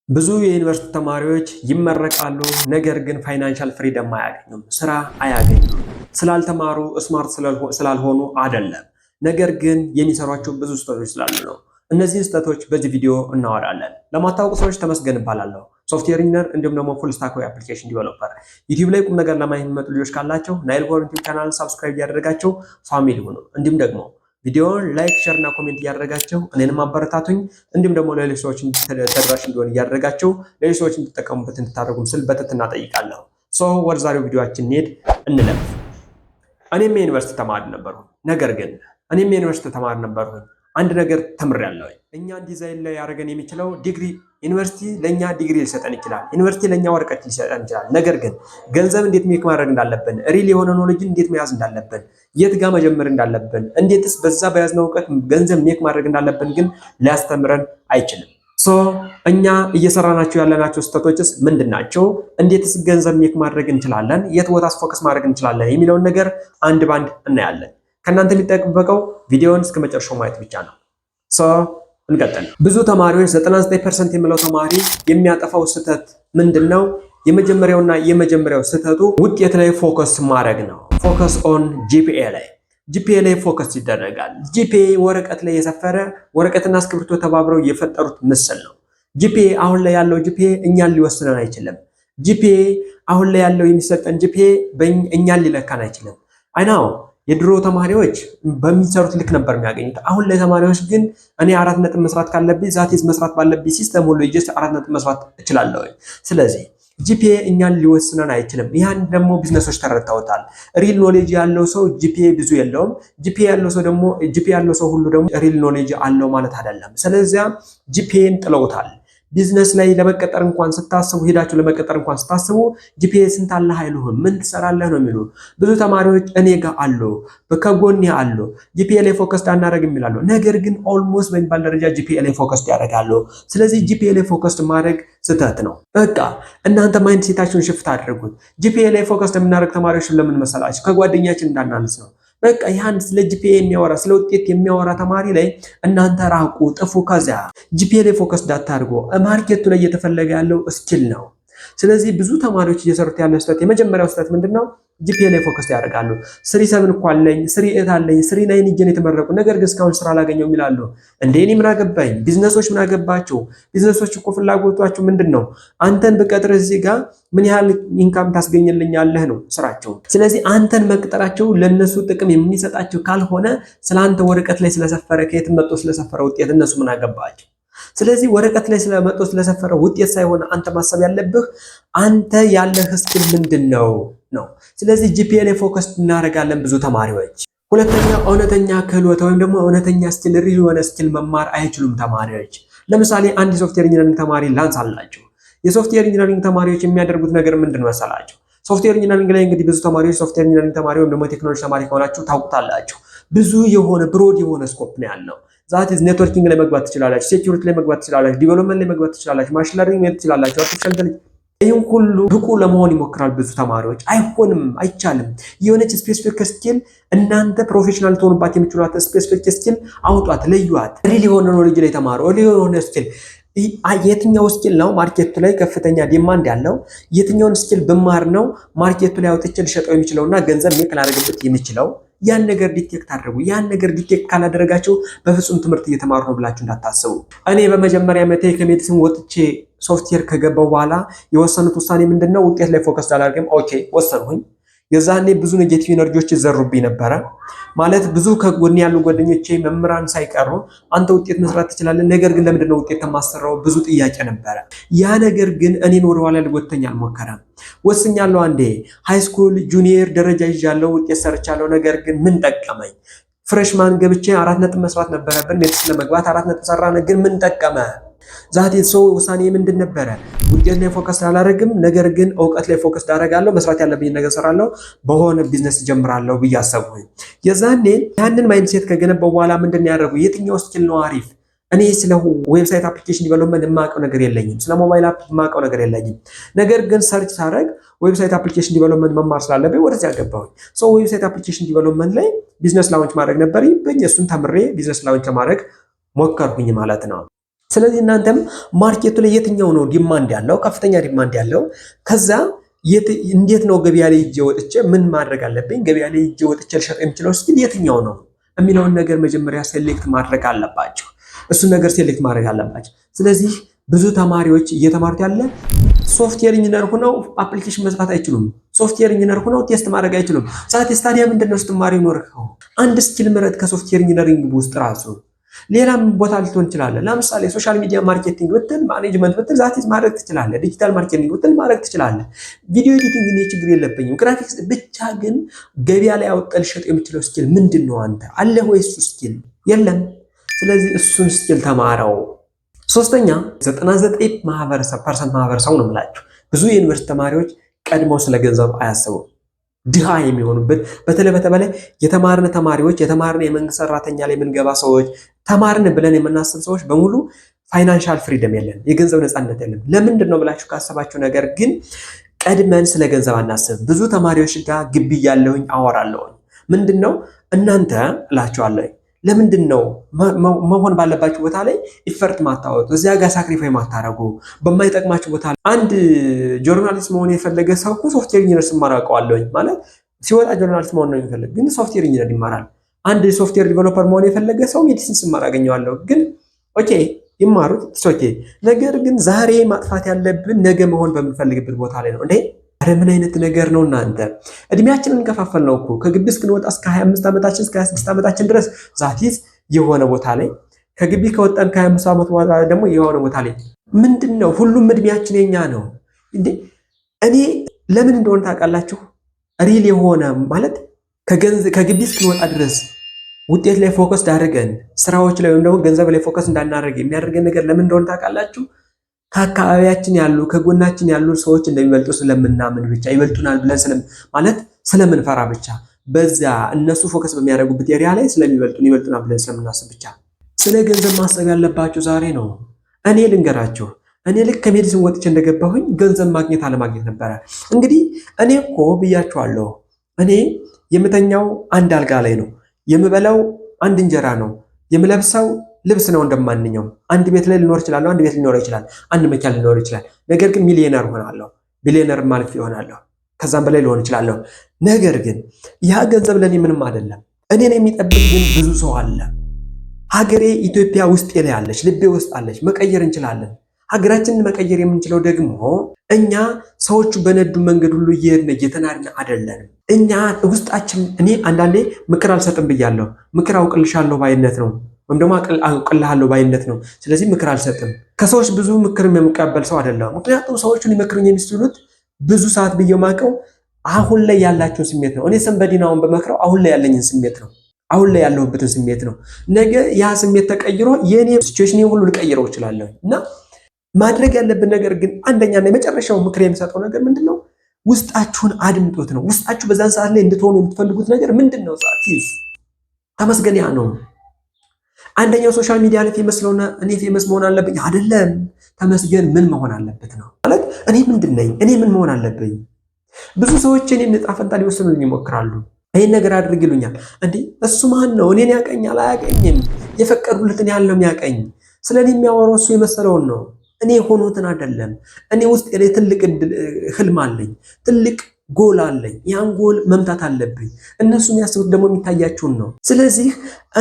ብዙ የዩኒቨርሲቲ ተማሪዎች ይመረቃሉ፣ ነገር ግን ፋይናንሻል ፍሪደም አያገኙም፣ ስራ አያገኙም። ስላልተማሩ ስማርት ስላልሆኑ አይደለም፣ ነገር ግን የሚሰሯቸው ብዙ ስህተቶች ስላሉ ነው። እነዚህን ስህተቶች በዚህ ቪዲዮ እናወራለን። ለማታውቁ ሰዎች ተመስገን እባላለሁ። ሶፍትዌር ኢንጂነር እንዲሁም ደግሞ ፉል ስታክ አፕሊኬሽን ዲቨሎፐር። ዩቲዩብ ላይ ቁም ነገር ለማየት የሚመጡ ልጆች ካላቸው ናይል ጎር ዩቲዩብ ቻናል ሰብስክራይብ እያደረጋቸው ፋሚሊ ሁኑ። እንዲሁም ደግሞ ቪዲዮውን ላይክ፣ ሼር እና ኮሜንት እያደረጋችሁ እኔንም አበረታቱኝ። እንዲሁም ደግሞ ለሌሎች ሰዎች ተደራሽ እንዲሆን እያደረጋችሁ ሌሎች ሰዎች እንዲጠቀሙበት እንድታደርጉም ስል በትህትና እጠይቃለሁ። ወደ ዛሬው ቪዲዮአችን እንለፍ። እኔም የዩኒቨርሲቲ ተማሪ ነበርኩ። ነገር ግን አንድ ነገር ተምሬያለሁ። እኛን ዲዛይን ላይ ያደረገን የሚችለው ዲግሪ፣ ዩኒቨርሲቲ ለኛ ዲግሪ ሊሰጠን ይችላል። ዩኒቨርሲቲ ለኛ ወረቀት ሊሰጠን ይችላል። ነገር ግን ገንዘብ እንዴት ሜክ ማድረግ እንዳለብን፣ ሪል የሆነ ኖሌጅ እንዴት መያዝ እንዳለብን፣ የት ጋር መጀመር እንዳለብን፣ እንዴትስ በዛ በያዝነው እውቀት ገንዘብ ሜክ ማድረግ እንዳለብን ግን ሊያስተምረን አይችልም። እኛ እየሰራናቸው ያለናቸው ስህተቶችስ ምንድናቸው? እንዴትስ ገንዘብ ሜክ ማድረግ እንችላለን? የት ቦታስ ፎከስ ማድረግ እንችላለን? የሚለውን ነገር አንድ ባንድ እናያለን። ከእናንተ የሚጠበቀው ቪዲዮውን እስከ መጨረሻው ማየት ብቻ ነው። እንቀጥል። ብዙ ተማሪዎች 99% የሚለው ተማሪ የሚያጠፋው ስህተት ምንድነው? የመጀመሪያው ስህተቱ ውጤት ላይ ፎከስ ማድረግ ነው። ፎከስ ኦን ጂፒኤ ላይ ፎከስ ይደረጋል። ጂፒኤ ወረቀት ላይ የሰፈረ ወረቀትና እስክሪብቶ ተባብረው የፈጠሩት ምስል ነው። ጂፒኤ አሁን ላይ ያለው ጂፒኤ እኛን ሊወስነን አይችልም። ጂፒኤ አሁን ላይ ያለው የሚሰጠን ጂፒኤ እኛን ሊለካን አይችልም። አይናው የድሮ ተማሪዎች በሚሰሩት ልክ ነበር የሚያገኙት። አሁን ላይ ተማሪዎች ግን እኔ 4 ነጥብ መስራት ካለብኝ ዛቴዝ መስራት ባለብኝ ሲስተም ሁሉ ጀስት 4 ነጥብ መስራት እችላለሁ። ስለዚህ ጂፒኤ እኛን ሊወስነን አይችልም። ያን ደግሞ ቢዝነሶች ተረድተውታል። ሪል ኖሌጅ ያለው ሰው ጂፒኤ ብዙ የለውም። ጂፒኤ ያለው ሰው ሁሉ ደግሞ ሪል ኖሌጅ አለው ማለት አይደለም። ስለዚህ ጂፒኤን ጥለውታል። ቢዝነስ ላይ ለመቀጠር እንኳን ስታስቡ ጂፒኤ ስንት አለህ አይሉህም። ምን ትሰራለህ ነው የሚሉ ብዙ ተማሪዎች እኔ ጋር አሉ፣ ከጎኔ አሉ። ጂፒኤ ላይ ፎከስ አናደርግም ይላሉ። ነገር ግን ኦልሞስት በሚባል ደረጃ ጂፒኤ ላይ ፎከስ ያደርጋሉ። ስለዚህ ጂፒኤ ላይ ፎከስ ማድረግ ስህተት ነው። በቃ እናንተ ማይንድ ሴታችሁን ሽፍት አድርጉት። ጂፒኤ ላይ ፎከስ የምናደርግ ተማሪዎች ለምን መሰላችሁ? ከጓደኛችን እንዳናንስ ነው። በቃ ያን ስለ ጂፒኤ የሚያወራ ስለ ውጤት የሚያወራ ተማሪ ላይ እናንተ ራቁ፣ ጥፉ። ከዚያ ጂፒኤ ላይ ፎከስ ዳታርጎ ማርኬቱ ላይ እየተፈለገ ያለው ስኪል ነው። ስለዚህ ብዙ ተማሪዎች እየሰሩት ያለ ስህተት፣ የመጀመሪያው ስህተት ምንድነው? ጂፒኤ ላይ ፎከስ ያደርጋሉ። 3.7 እኮ አለኝ፣ 3.8 አለኝ፣ 3.9 ይጀን የተመረቁ ነገር ግን እስካሁን ስራ አላገኘውም ይላሉ። እንዴ እኔ ምን አገባኝ? ቢዝነሶች ምን አገባቸው? ቢዝነሶች እኮ ፍላጎታቸው ምንድነው? አንተን ብቀጥር እዚህ ጋር ምን ያህል ኢንካም ታስገኝልኛለህ ነው ስራቸው። ስለዚህ አንተን መቅጠራቸው ለነሱ ጥቅም የሚሰጣቸው ካልሆነ ስለአንተ ወረቀት ላይ ስለሰፈረ ከየት መጥቶ ስለሰፈረ ውጤት እነሱ ምን አገባቸው? ስለዚህ ወረቀት ላይ ስለመጥቶ ስለሰፈረ ውጤት ሳይሆን አንተ ማሰብ ያለብህ አንተ ያለህ ስኪል ምንድነው ነው። ስለዚህ ጂፒኤ ላይ ፎከስ እናደርጋለን ብዙ ተማሪዎች። ሁለተኛ እውነተኛ ክህሎት ወይም ደግሞ እውነተኛ ስኪል፣ ሪል የሆነ ስኪል መማር አይችሉም ተማሪዎች። ለምሳሌ አንድ ሶፍትዌር ኢንጂነሪንግ ተማሪ ላንሳላችሁ። የሶፍትዌር ኢንጂነሪንግ ተማሪዎች የሚያደርጉት ነገር ምንድን መሰላችሁ? ሶፍትዌር ኢንጂነሪንግ ላይ እንግዲህ ብዙ ተማሪዎች ሶፍትዌር ኢንጂነሪንግ ተማሪ ወይም ደግሞ ቴክኖሎጂ ተማሪ ከሆናችሁ ታውቁታላችሁ። ብዙ የሆነ ብሮድ የሆነ ስኮፕ ነው ያለው። ዛት ኔትወርኪንግ ላይ መግባት ትችላላችሁ፣ ሴኩሪቲ ላይ መግባት ትችላላችሁ፣ ዲቨሎፕመንት ላይ መግባት ትችላላችሁ፣ ማሽን ለርኒንግ ላይ ትችላላችሁ፣ አርቲፊሻል ኢንተለጀንስ። ይህን ሁሉ ብቁ ለመሆን ይሞክራል ብዙ ተማሪዎች። አይሆንም፣ አይቻልም። የሆነች ስፔሲፊክ ስኪል እናንተ ፕሮፌሽናል ትሆኑባት የምትችሏት ስፔሲፊክ ስኪል አውጧት፣ ለዩዋት። ሪል የሆነ ኖሌጅ ላይ ተማሩ። ሪል የሆነ ስኪል የትኛው ስኪል ነው ማርኬቱ ላይ ከፍተኛ ዲማንድ ያለው? የትኛውን ስኪል ብማር ነው ማርኬቱ ላይ አውጥቼ ልሸጠው የሚችለውና ገንዘብ ሜክ ላደርግበት የሚችለው? ያን ነገር ዲቴክት አድርጉ። ያን ነገር ዲቴክት ካላደረጋችሁ በፍጹም ትምህርት እየተማሩ ነው ብላችሁ እንዳታስቡ። እኔ በመጀመሪያ ዓመቴ ከሜዲሲን ወጥቼ ሶፍትዌር ከገባው በኋላ የወሰኑት ውሳኔ ምንድነው? ውጤት ላይ ፎከስ አላደርግም። ኦኬ ወሰንሁኝ። የዛኔ ብዙ ኔጌቲቭ ኢነርጂዎች ይዘሩብኝ ነበረ። ማለት ብዙ ከጎን ያሉ ጓደኞቼ መምህራን ሳይቀሩ አንተ ውጤት መስራት ትችላለህ፣ ነገር ግን ለምንድነው ውጤት የማሰራው? ብዙ ጥያቄ ነበረ። ያ ነገር ግን እኔን ወደ ኋላ ሊጎተኝ አልሞከረም። ወስኛለሁ። አንዴ ሃይስኩል ጁኒየር ደረጃ ይዣለሁ፣ ውጤት ሰርቻለሁ። ነገር ግን ምን ጠቀመኝ? ፍሬሽማን ገብቼ 4 ነጥብ መስራት ነበረብን። ሜዲሲን ለመግባት 4 ነጥብ ሰራን፣ ግን ምን ጠቀመ? ዛቴ ሰው ውሳኔ ምንድን ነበረ? ውጤት ላይ ፎከስ አላደርግም፣ ነገር ግን እውቀት ላይ ፎከስ አደርጋለሁ። መስራት ያለብኝ ነገር ሰራለሁ፣ በሆነ ቢዝነስ ጀምራለሁ ብዬ አሰብኩኝ። የዛኔ ያንን ማይንድሴት ከገነባው በኋላ ምንድን ያደረጉ የትኛው ስኪል ነው አሪፍ? እኔ ስለ ዌብሳይት አፕሊኬሽን ዲቨሎፕመንት የማውቀው ነገር የለኝም፣ ስለ ሞባይል አፕ የማውቀው ነገር የለኝም። ነገር ግን ሰርች ሳደርግ ዌብሳይት አፕሊኬሽን ዲቨሎፕመንት መማር ስላለብኝ ወደዚያ ገባሁኝ። ዌብሳይት አፕሊኬሽን ዲቨሎፕመንት ላይ ቢዝነስ ላውንች ማድረግ ነበር። እሱን ተምሬ ቢዝነስ ላውንች ለማድረግ ሞከርኩኝ ማለት ነው። ስለዚህ እናንተም ማርኬቱ ላይ የትኛው ነው ዲማንድ ያለው ከፍተኛ ዲማንድ ያለው ከዛ እንዴት ነው ገበያ ላይ እጄ ወጥቼ ምን ማድረግ አለብኝ ገበያ ላይ እጄ ወጥቼ ልሸጥ የምችለው እስኪ የትኛው ነው የሚለውን ነገር መጀመሪያ ሴሌክት ማድረግ አለባቸው። እሱን ነገር ሴሌክት ማድረግ አለባቸው። ስለዚህ ብዙ ተማሪዎች እየተማሩት ያለ ሶፍትዌር ኢንጂነር ሆነው አፕሊኬሽን መስራት አይችሉም። ሶፍትዌር ኢንጂነር ሆነው ቴስት ማድረግ አይችሉም። ዛት ስታዲያ ምንድነው ስትማሪ ኖርከው አንድ ስኪል ምረጥ ከሶፍትዌር ኢንጂነሪንግ ውስጥ ራሱ ሌላም ቦታ ልትሆን ትችላለህ። ለምሳሌ ሶሻል ሚዲያ ማርኬቲንግ ብትል ማኔጅመንት ብትል ዛቲስ ማድረግ ትችላለህ። ዲጂታል ማርኬቲንግ ብትል ማድረግ ትችላለህ። ቪዲዮ ኤዲቲንግ እኔ ችግር የለብኝም። ግራፊክስ ብቻ ግን ገበያ ላይ አውጥተህ ልሸጥ የምችለው ስኪል ምንድነው? አንተ አለ ወይ እሱ ስኪል? የለም። ስለዚህ እሱን ስኪል ተማረው። ሶስተኛ 99% ማህበረሰብ ነው የምላችሁ። ብዙ የዩኒቨርሲቲ ተማሪዎች ቀድመው ስለ ገንዘብ አያስቡም። ድሃ የሚሆኑበት በተለይ የተማርን ተማሪዎች የተማርን የመንግስት ሰራተኛ ላይ የምንገባ ሰዎች ተማርን ብለን የምናስብ ሰዎች በሙሉ ፋይናንሻል ፍሪደም የለን፣ የገንዘብ ነፃነት የለም። ለምንድን ነው ብላችሁ ካሰባችሁ ነገር ግን ቀድመን ስለ ገንዘብ አናስብ። ብዙ ተማሪዎች ጋር ግቢ ያለውኝ አወራለሁኝ። ምንድነው እናንተ እላችኋለሁ ለምንድን ነው መሆን ባለባችሁ ቦታ ላይ ኢፈርት ማታወጡ? እዚያ ጋር ሳክሪፋይ ማታረጉ? በማይጠቅማችሁ ቦታ አንድ ጆርናሊስት መሆን የፈለገ ሰው እኮ ሶፍትዌር ኢንጂነር ሲማር አውቀዋለሁኝ ማለት ሲወጣ ጆርናሊስት መሆን ነው የሚፈልግ፣ ግን ሶፍትዌር ኢንጂነር ይማራል። አንድ ሶፍትዌር ዲቨሎፐር መሆን የፈለገ ሰው ሜዲሲን ሲማር አገኘዋለሁ፣ ግን ኦኬ ይማሩት ኦኬ። ነገር ግን ዛሬ ማጥፋት ያለብን ነገ መሆን በምንፈልግበት ቦታ ላይ ነው እንዴ? አረ ምን አይነት ነገር ነው እናንተ? እድሜያችንን እንከፋፈል ነው እኮ ከግቢ እስክንወጣ እስከ 25 ዓመታችን እስከ 26 ዓመታችን ድረስ ዛቲዝ የሆነ ቦታ ላይ ከግቢ ከወጣን ከ25 ዓመት በኋላ ደግሞ የሆነ ቦታ ላይ ምንድነው ሁሉም እድሜያችን የኛ ነው እንዴ? እኔ ለምን እንደሆነ ታውቃላችሁ? ሪል የሆነ ማለት ከግቢ እስክንወጣ ድረስ ውጤት ላይ ፎከስ አድርገን ስራዎች ላይ ወይም ደግሞ ገንዘብ ላይ ፎከስ እንዳናደርግ የሚያደርገን ነገር ለምን እንደሆነ ታውቃላችሁ? ከአካባቢያችን ያሉ ከጎናችን ያሉ ሰዎች እንደሚበልጡ ስለምናምን ብቻ ይበልጡናል ብለን ስለምንፈራ ብቻ በዛ እነሱ ፎከስ በሚያደርጉበት ኤሪያ ላይ ይበልጡናል ብለን ስለምናስብ ብቻ። ስለ ገንዘብ ማሰብ ያለባችሁ ዛሬ ነው። እኔ ልንገራችሁ፣ እኔ ልክ ከሜዲሲን ወጥቼ እንደገባሁኝ ገንዘብ ማግኘት አለማግኘት ነበረ። እንግዲህ እኔ እኮ ብያችኋለሁ፣ እኔ የምተኛው አንድ አልጋ ላይ ነው፣ የምበላው አንድ እንጀራ ነው፣ የምለብሰው ልብስ ነው። እንደማንኛውም አንድ ቤት ላይ ልኖር ይችላል፣ አንድ ቤት ሊኖር ይችላል፣ አንድ መኪና ሊኖር ይችላል። ነገር ግን ሚሊዮነር ሆናለሁ፣ ቢሊዮነር ማለት ይሆናለሁ፣ ከዛም በላይ ሊሆን ይችላል። ነገር ግን ያ ገንዘብ ለኔ ምንም አይደለም። እኔን የሚጠብቅ ግን ብዙ ሰው አለ። ሀገሬ ኢትዮጵያ ውስጥ ላይ አለች፣ ልቤ ውስጥ አለች። መቀየር እንችላለን። ሀገራችንን መቀየር የምንችለው ደግሞ እኛ ሰዎቹ በነዱ መንገድ ሁሉ እየተናድን አይደለንም። እኛ ውስጣችን እኔ አንዳንዴ ምክር አልሰጥም ብያለሁ። ምክር አውቅልሻለሁ ባይነት ነው ወይም ደግሞ አውቅልሃለሁ ባይነት ነው። ስለዚህ ምክር አልሰጥም። ከሰዎች ብዙ ምክር የሚቀበል ሰው አይደለም። ምክንያቱም ሰዎቹን ሊመክሩኝ የሚችሉት ብዙ ሰዓት ብዬ ማቀው አሁን ላይ ያላቸው ስሜት ነው። እኔ ሰንበዲናውን በመክረው አሁን ላይ ያለኝን ስሜት ነው፣ አሁን ላይ ያለሁበትን ስሜት ነው። ነገ ያ ስሜት ተቀይሮ የኔ ሲቹዌሽን ሁሉ ልቀይረው እችላለሁ። እና ማድረግ ያለብን ነገር ግን አንደኛና የመጨረሻው ምክር የሚሰጠው ነገር ምንድነው? ውስጣችሁን አድምጡት ነው። ውስጣችሁ በዛን ሰዓት ላይ እንድትሆኑ የምትፈልጉት ነገር ምንድነው? ዛቲዝ ተመስገን ያ ነው። አንደኛው ሶሻል ሚዲያ ላይ እኔ ፌመስ መሆን አለብኝ አይደለም። ተመስገን ምን መሆን አለበት ነው ማለት። እኔ ምንድን ነኝ? እኔ ምን መሆን አለብኝ? ብዙ ሰዎች እኔን ዕጣ ፈንታ ሊወስኑልኝ ይሞክራሉ። ይሄን ነገር አድርግ ይሉኛል። እንዴ እሱ ማን ነው? እኔን ያቀኛል? አያቀኝም። የፈቀዱለትን ያህል ነው የሚያቀኝ። ስለኔ የሚያወራው እሱ የመሰለውን ነው። እኔ ሆኖትን አይደለም። እኔ ውስጥ ትልቅ ህልም አለኝ፣ ትልቅ ጎል አለኝ። ያን ጎል መምታት አለብኝ። እነሱ የሚያስቡት ደግሞ የሚታያቸውን ነው። ስለዚህ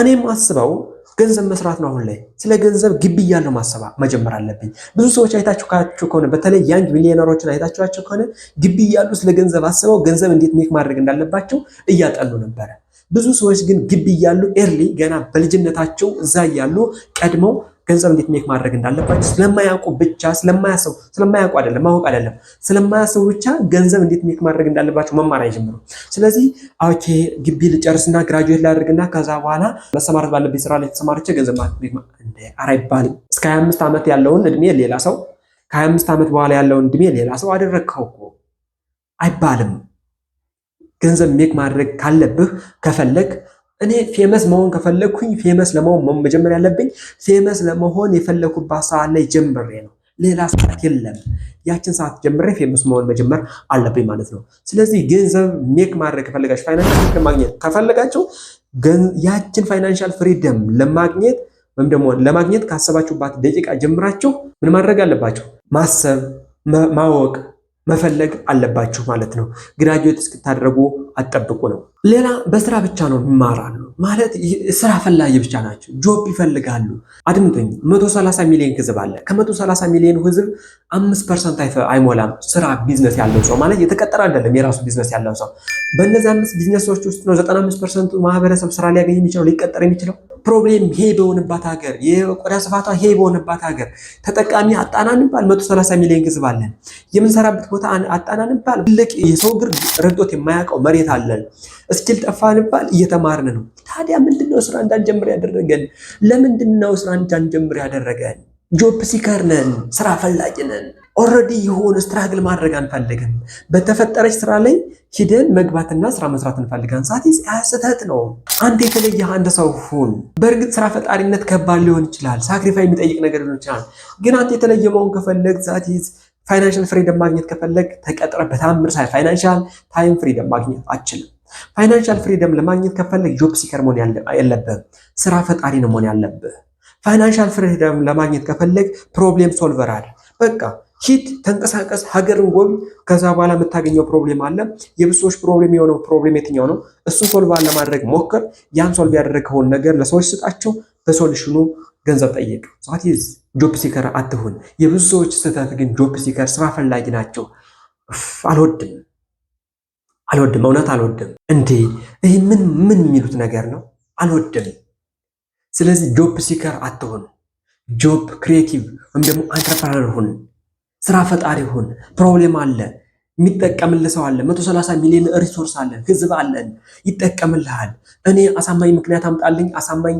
እኔም አስበው ገንዘብ መስራት ነው። አሁን ላይ ስለ ገንዘብ ግቢ እያለው ማሰባ መጀመር አለብኝ። ብዙ ሰዎች አይታችሁ ከሆነ በተለይ ያንግ ሚሊዮነሮችን አይታችኋቸው ከሆነ ግቢ እያሉ ስለ ገንዘብ አስበው ገንዘብ እንዴት ሜክ ማድረግ እንዳለባቸው እያጠኑ ነበረ። ብዙ ሰዎች ግን ግቢ እያሉ ኤርሊ ገና በልጅነታቸው እዛ እያሉ ቀድመው ገንዘብ እንዴት ሜክ ማድረግ እንዳለባቸው ስለማያውቁ ብቻ ስለማያውቁ አይደለም ማወቅ አይደለም ስለማያስቡ ብቻ ገንዘብ እንዴት ሜክ ማድረግ እንዳለባቸው መማር አይጀምሩ። ስለዚህ ኦኬ ግቢ ልጨርስና ግራጁዌት ላድርግና ከዛ በኋላ መሰማራት ባለብኝ ስራ ላይ ተሰማርቼ ገንዘብ ሜክ አይባልም። እስከ 25 ዓመት ያለውን እድሜ ሌላ ሰው ከ25 ዓመት በኋላ ያለውን እድሜ ሌላ ሰው አደረግከው እኮ አይባልም። ገንዘብ ሜክ ማድረግ ካለብህ ከፈለግ እኔ ፌመስ መሆን ከፈለኩኝ ፌመስ ለመሆን መጀመር ያለብኝ ፌመስ ለመሆን የፈለኩባት ሰዓት ላይ ጀምሬ ነው። ሌላ ሰዓት የለም። ያችን ሰዓት ጀምሬ ፌመስ መሆን መጀመር አለብኝ ማለት ነው። ስለዚህ ገንዘብ ሜክ ማድረግ ከፈለጋችሁ ፋይናንሻል ፍሪደም ማግኘት ከፈለጋችሁ ያችን ፋይናንሻል ፍሪደም ለማግኘት ወይም ደግሞ ለማግኘት ካሰባችሁባት ደቂቃ ጀምራችሁ ምን ማድረግ አለባችሁ? ማሰብ፣ ማወቅ፣ መፈለግ አለባችሁ ማለት ነው። ግራጁዌት እስክታደርጉ አትጠብቁ ነው። ሌላ በስራ ብቻ ነው ይማራሉ ማለት ስራ ፈላጊ ብቻ ናቸው። ጆብ ይፈልጋሉ። አድምጡኝ፣ 130 ሚሊዮን ህዝብ አለ። ከ130 ሚሊዮን ህዝብ 5% አይሞላም ስራ ቢዝነስ ያለው ሰው ማለት የተቀጠረ አይደለም፣ የራሱ ቢዝነስ ያለው ሰው። በእነዚህ 5 ቢዝነሶች ውስጥ ነው 95% ማህበረሰብ ስራ ሊያገኝ የሚችለው ሊቀጠር የሚችለው። ፕሮብሌም ይሄ በሆነባት ሀገር፣ የቆዳ ስፋቷ ይሄ በሆነባት ሀገር ተጠቃሚ አጣናንባል 130 ሚሊዮን ህዝብ አለን። የምንሰራበት ቦታ አጣናንባል ትልቅ የሰው እግር ረግጦት የማያውቀው መሬት አለን። እስኪል ጠፋንባል እየተማርን ነው። ታዲያ ምንድነው ስራ እንዳንጀምር ያደረገን? ለምንድነው ስራ እንዳንጀምር ያደረገን? ጆብ ሲከር ነን፣ ስራ ፈላጊ ነን። ኦልሬዲ የሆነ ስትራግል ማድረግ አንፈልግም። በተፈጠረች ስራ ላይ ሂደን መግባትና ስራ መስራት እንፈልጋለን። ስህተት ነው። አንተ የተለየ አንድ ሰው ሁን። በእርግጥ ስራ ፈጣሪነት ከባድ ሊሆን ይችላል፣ ሳክሪፋይ የሚጠይቅ ነገር ሊሆን ይችላል። ግን አንተ የተለየ መሆን ከፈለግ ፋይናንሻል ፍሪደም ማግኘት ከፈለግ ተቀጥረ በታምር ፋይናንሻል ታይም ፍሪደም ማግኘት አችልም። ፋይናንሻል ፍሪደም ለማግኘት ከፈለግ ጆብ ሲከር መሆን የለብህ፣ ስራ ፈጣሪ ነው መሆን ያለብህ። ፋይናንሻል ፍሪደም ለማግኘት ከፈለግ ፕሮብሌም ሶልቨር አይደል፣ በቃ ሂድ፣ ተንቀሳቀስ፣ ሀገርን ጎብኝ። ከዛ በኋላ የምታገኘው ፕሮብሌም አለ። የብዙዎች ፕሮብሌም የሆነው ፕሮብሌም የትኛው ነው? እሱን ሶልቭ ለማድረግ ሞክር። ያን ሶልቭ ያደረግከውን ነገር ለሰዎች ስጣቸው። በሶሉሽኑ ገንዘብ ጠይቅ። ጆብ ሲከር አትሁን። የብዙ ሰዎች ስህተት ግን ጆብ ሲከር ስራ ፈላጊ ናቸው። አልወድም፣ እውነት አልወድም። እንዴ ይህ ምን የሚሉት ነገር ነው? አልወድም። ስለዚህ ጆብ ሲከር አትሁን። ጆብ ክሪኤቲቭ ወይም ደግሞ አንትረፕረነር ሁን። ስራ ፈጣሪ ሁን። ፕሮብሌም አለ፣ የሚጠቀምልህ ሰው አለ። 130 ሚሊዮን ሪሶርስ አለን፣ ህዝብ አለን፣ ይጠቀምልሃል። እኔ አሳማኝ ምክንያት አምጣልኝ፣ አሳማኝ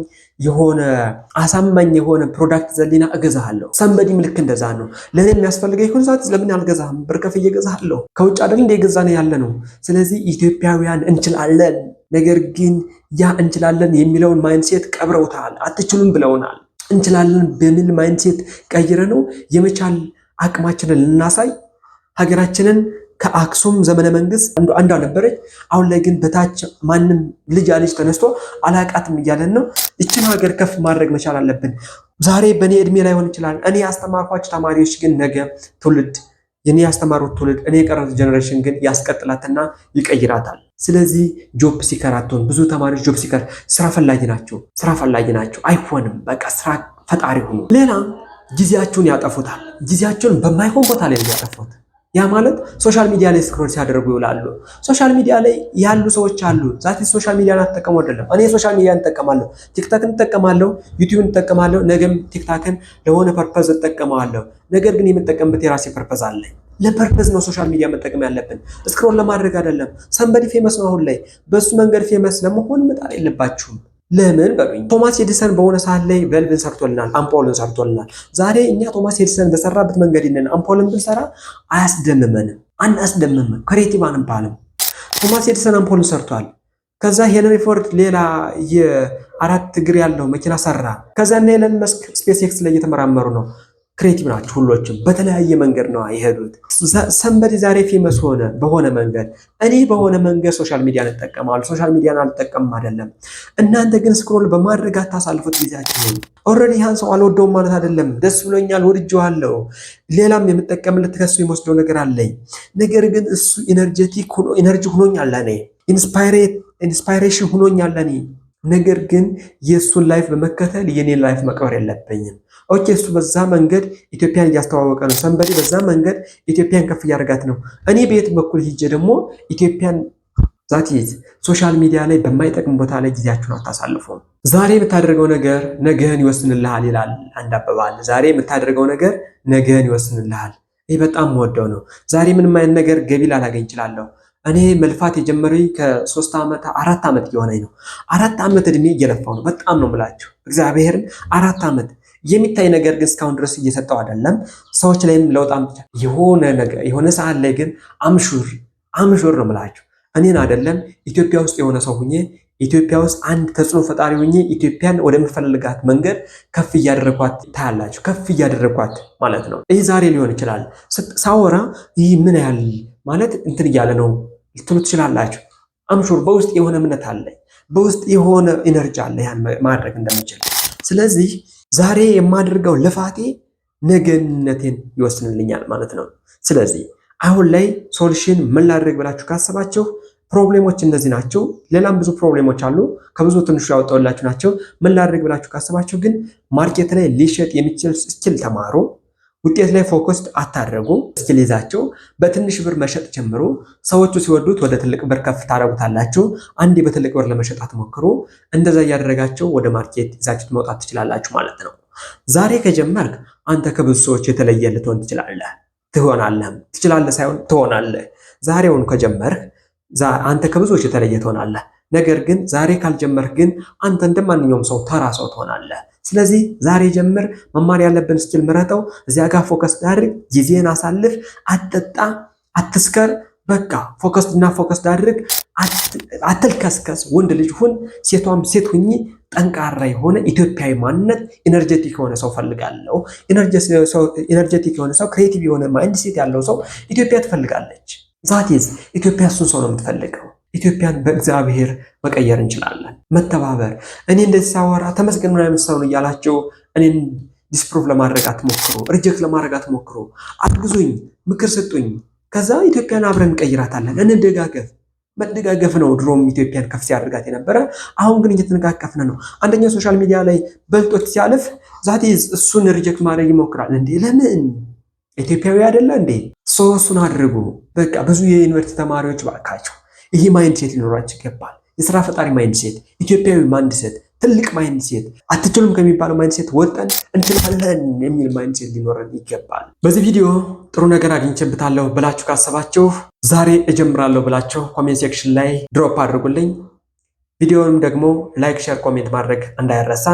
የሆነ ፕሮዳክት ዘሊና እገዛሃለሁ። ሰንበዲ ምልክ እንደዛ ነው። ለእኔ የሚያስፈልገ ይሁን ሰዓት ለምን አልገዛህም? ብር ከፍዬ እገዛሃለሁ። ከውጭ አይደል እንደ የገዛን ያለ ነው። ስለዚህ ኢትዮጵያውያን እንችላለን። ነገር ግን ያ እንችላለን የሚለውን ማይንድሴት ቀብረውታል። አትችሉም ብለውናል። እንችላለን በሚል ማይንድሴት ቀይረ ነው የመቻል አቅማችንን ልናሳይ ሀገራችንን ከአክሱም ዘመነ መንግስት አንዷ ነበረች። አሁን ላይ ግን በታች ማንም ልጅ ተነስቶ አላቃትም እያለን ነው። ይችን ሀገር ከፍ ማድረግ መቻል አለብን። ዛሬ በእኔ እድሜ ላይ ሆን ይችላል እኔ ያስተማርኳቸው ተማሪዎች ግን ነገ ትውልድ የኔ ያስተማሩት ትውልድ እኔ የቀረሩት ጀነሬሽን ግን ያስቀጥላትና ይቀይራታል። ስለዚህ ጆብ ሲከር አትሆን። ብዙ ተማሪዎች ጆብ ሲከር ስራ ፈላጊ ናቸው። አይሆንም። በቃ ስራ ፈጣሪ ሁኑ። ሌላ ጊዜያቸውን ያጠፉታል። ጊዜያቸውን በማይሆን ቦታ ላይ ያጠፉት። ያ ማለት ሶሻል ሚዲያ ላይ ስክሮል ሲያደርጉ ይውላሉ። ሶሻል ሚዲያ ላይ ያሉ ሰዎች አሉ። ዛት ሶሻል ሚዲያን አትጠቀሙ አይደለም። እኔ ሶሻል ሚዲያን እጠቀማለሁ፣ ቲክቶክን እጠቀማለሁ፣ ዩቲዩብን እጠቀማለሁ። ነገም ቲክቶክን ለሆነ ፐርፐዝ እጠቀማለሁ። ነገር ግን የምጠቀምበት የራሴ ፐርፐዝ አለ። ለፐርፐዝ ነው ሶሻል ሚዲያ መጠቀም ያለብን፣ ስክሮል ለማድረግ አይደለም። ሰንበዲ ፌመስ ነው አሁን ላይ። በሱ መንገድ ፌመስ ለመሆን መጣር የለባችሁም። ለምን በሉኝ። ቶማስ ኤዲሰን በሆነ ሰዓት ላይ ቨልቭን ሰርቶልናል፣ አምፖልን ሰርቶልናል። ዛሬ እኛ ቶማስ ኤዲሰን በሰራበት መንገድ ይነን አምፖልን ብንሰራ አያስደምመንም፣ አናስደምመን፣ ክሬቲቭ አንባልም። ቶማስ ኤዲሰን አምፖልን ሰርቷል። ከዛ ሄንሪ ፎርድ ሌላ የአራት እግር ያለው መኪና ሰራ። ከዛ እና ኤለን መስክ ስፔስ ኤክስ ላይ እየተመራመሩ ነው። ክሬቲቭ ናቸው ሁሎችም። በተለያየ መንገድ ነው የሄዱት። ሰንበዲ ዛሬ ፌመስ ሆነ በሆነ መንገድ፣ እኔ በሆነ መንገድ ሶሻል ሚዲያን እጠቀማለሁ። ሶሻል ሚዲያን አልጠቀምም አይደለም። እናንተ ግን ስክሮል በማድረግ አታሳልፉት ጊዜያችሁን። ኦልሬዲ ያን ሰው አልወደውም ማለት አይደለም። ደስ ብሎኛል፣ ወድጄዋለሁ። ሌላም የምጠቀምለት ከሱ የምወስደው ነገር አለኝ። ነገር ግን እሱ ኢነርጂ ሆኖኛል፣ ለኔ ኢንስፓይሬሽን ሆኖኛል ለኔ። ነገር ግን የእሱን ላይፍ በመከተል የኔን ላይፍ መቅበር የለብኝም። ኦኬ፣ እሱ በዛ መንገድ ኢትዮጵያን እያስተዋወቀ ነው። ሰንበዲ በዛ መንገድ ኢትዮጵያን ከፍ እያደረጋት ነው። እኔ በየት በኩል ሂጄ ደግሞ ኢትዮጵያን ሶሻል ሚዲያ ላይ በማይጠቅም ቦታ ላይ ጊዜያችሁን አታሳልፉ። ዛሬ የምታደርገው ነገር ነገህን ይወስንልሃል ይላል አንድ አባባል። ዛሬ የምታደርገው ነገር ነገህን ይወስንልሃል። ይህ በጣም ወደው ነው። ዛሬ ምንም አይነት ነገር ገቢ ላላገኝ እችላለሁ። እኔ መልፋት የጀመረኝ ከ3 ዓመት 4 ዓመት እየሆነኝ ነው። 4 ዓመት እድሜ እየለፋው ነው። በጣም ነው የምላችሁ እግዚአብሔርን 4 ዓመት የሚታይ ነገር ግን እስካሁን ድረስ እየሰጠው አይደለም። ሰዎች ላይም ለውጥ አምጥቻ የሆነ ሰዓት ላይ ግን አምሹር ነው የምላችሁ። እኔን አይደለም ኢትዮጵያ ውስጥ የሆነ ሰው ሁኜ ኢትዮጵያ ውስጥ አንድ ተጽዕኖ ፈጣሪ ሁኜ ኢትዮጵያን ወደምፈልጋት መንገድ ከፍ እያደረኳት ታያላችሁ። ከፍ እያደረኳት ማለት ነው። ይህ ዛሬ ሊሆን ይችላል ሳወራ ይህ ምን ያህል ማለት እንትን እያለ ነው ልትሉ ትችላላችሁ። አምሹር በውስጥ የሆነ እምነት አለ፣ በውስጥ የሆነ ኢነርጂ አለ ያን ማድረግ እንደምችል። ስለዚህ ዛሬ የማደርገው ልፋቴ ነገነቴን ይወስንልኛል ማለት ነው። ስለዚህ አሁን ላይ ሶሉሽን ምን ላድርግ ብላችሁ ካሰባችሁ ፕሮብሌሞች እነዚህ ናቸው። ሌላም ብዙ ፕሮብሌሞች አሉ። ከብዙ ትንሹ ያወጣሁላችሁ ናቸው። ምን ላድርግ ብላችሁ ካሰባችሁ ግን ማርኬት ላይ ሊሸጥ የሚችል ስኪል ተማሩ። ውጤት ላይ ፎከስ አታደርጉ። ስኪል ይዛችሁ በትንሽ ብር መሸጥ ጀምሩ። ሰዎቹ ሲወዱት ወደ ትልቅ ብር ከፍ ታደርጉታላችሁ። አንዴ በትልቅ ብር ለመሸጥ አትሞክሩ። እንደዛ እያደረጋችሁ ወደ ማርኬት ይዛችሁ መውጣት ትችላላችሁ ማለት ነው። ዛሬ ከጀመርክ አንተ ከብዙ ሰዎች የተለየ ልትሆን ትችላለህ። ትችላለህ ሳይሆን ትሆናለህ። ዛሬውን ከጀመርክ አንተ ከብዙዎች የተለየ ትሆናለህ። ነገር ግን ዛሬ ካልጀመርክ ግን አንተ እንደማንኛውም ሰው ተራ ሰው ትሆናለህ። ስለዚህ ዛሬ ጀምር። መማር ያለብን ስኪል ምረጠው። እዚያ ጋር ፎከስ አድርግ። ጊዜን አሳልፍ። አትጠጣ፣ አትስከር። በቃ ፎከስ አድርግ። አትልከስከስ። ወንድ ልጅ ሁን፣ ሴቷም ሴት ሁኚ። ጠንካራ የሆነ ኢትዮጵያዊ ማንነት፣ ኢነርጀቲክ የሆነ ሰው ፈልጋለሁ። ኢነርጀቲክ የሆነ ሰው፣ ክሬቲቭ የሆነ ማይንድ ሴት ያለው ሰው ኢትዮጵያ ትፈልጋለች። ዛቴዝ ኢትዮጵያ እሱን ሰው ነው የምትፈልገው። ኢትዮጵያን በእግዚአብሔር መቀየር እንችላለን። መተባበር። እኔ እንደዚህ ሳወራ ተመስገን ምናምን ሰው ነው እያላችሁ እኔን ዲስፕሩቭ ለማድረግ አትሞክሩ፣ ሪጀክት ለማድረግ አትሞክሩ። አግዙኝ፣ ምክር ስጡኝ። ከዛ ኢትዮጵያን አብረን እንቀይራታለን። እንደጋገፍ። መደጋገፍ ነው ድሮም ኢትዮጵያን ከፍ ሲያደርጋት የነበረ። አሁን ግን እየተነቃቀፍን ነው። አንደኛው ሶሻል ሚዲያ ላይ በልጦት ሲያልፍ ዛቴዝ እሱን ሪጀክት ማድረግ ይሞክራል። እንዴ ለምን? ኢትዮጵያዊ አይደለ እንዴ? እሱን አድርጉ። በቃ ብዙ የዩኒቨርሲቲ ተማሪዎች ባካቸው ይሄ ማይንድ ሴት ሊኖራቸው ይገባል። የስራ ፈጣሪ ማይንድ ሴት፣ ኢትዮጵያዊ ማይንድ ሴት፣ ትልቅ ማይንድ ሴት፣ አትችሉም ከሚባለው ማይንድ ሴት ወጠን እንችላለን የሚል ማይንድ ሴት ሊኖረን ይገባል። በዚህ ቪዲዮ ጥሩ ነገር አግኝቼበታለሁ ብላችሁ ካሰባችሁ ዛሬ እጀምራለሁ ብላችሁ ኮሜንት ሴክሽን ላይ ድሮፕ አድርጉልኝ። ቪዲዮውንም ደግሞ ላይክ፣ ሼር፣ ኮሜንት ማድረግ እንዳይረሳ።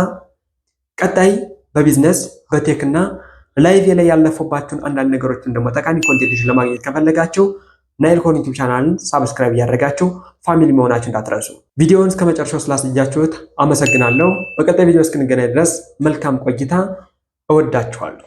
ቀጣይ በቢዝነስ በቴክና ላይቭ ላይ ያለፉባችሁን አንዳንድ ነገሮችን ደግሞ ጠቃሚ ኮንቴንቶችን ለማግኘት ከፈለጋችሁ ናይል ኮር ዩቲዩብ ቻናልን ሳብስክራይብ እያደረጋችሁ ፋሚሊ መሆናችሁ እንዳትረሱ። ቪዲዮውን እስከ መጨረሻው ስላስያችሁት አመሰግናለሁ። በቀጣይ ቪዲዮ እስክንገናኝ ድረስ መልካም ቆይታ። እወዳችኋለሁ።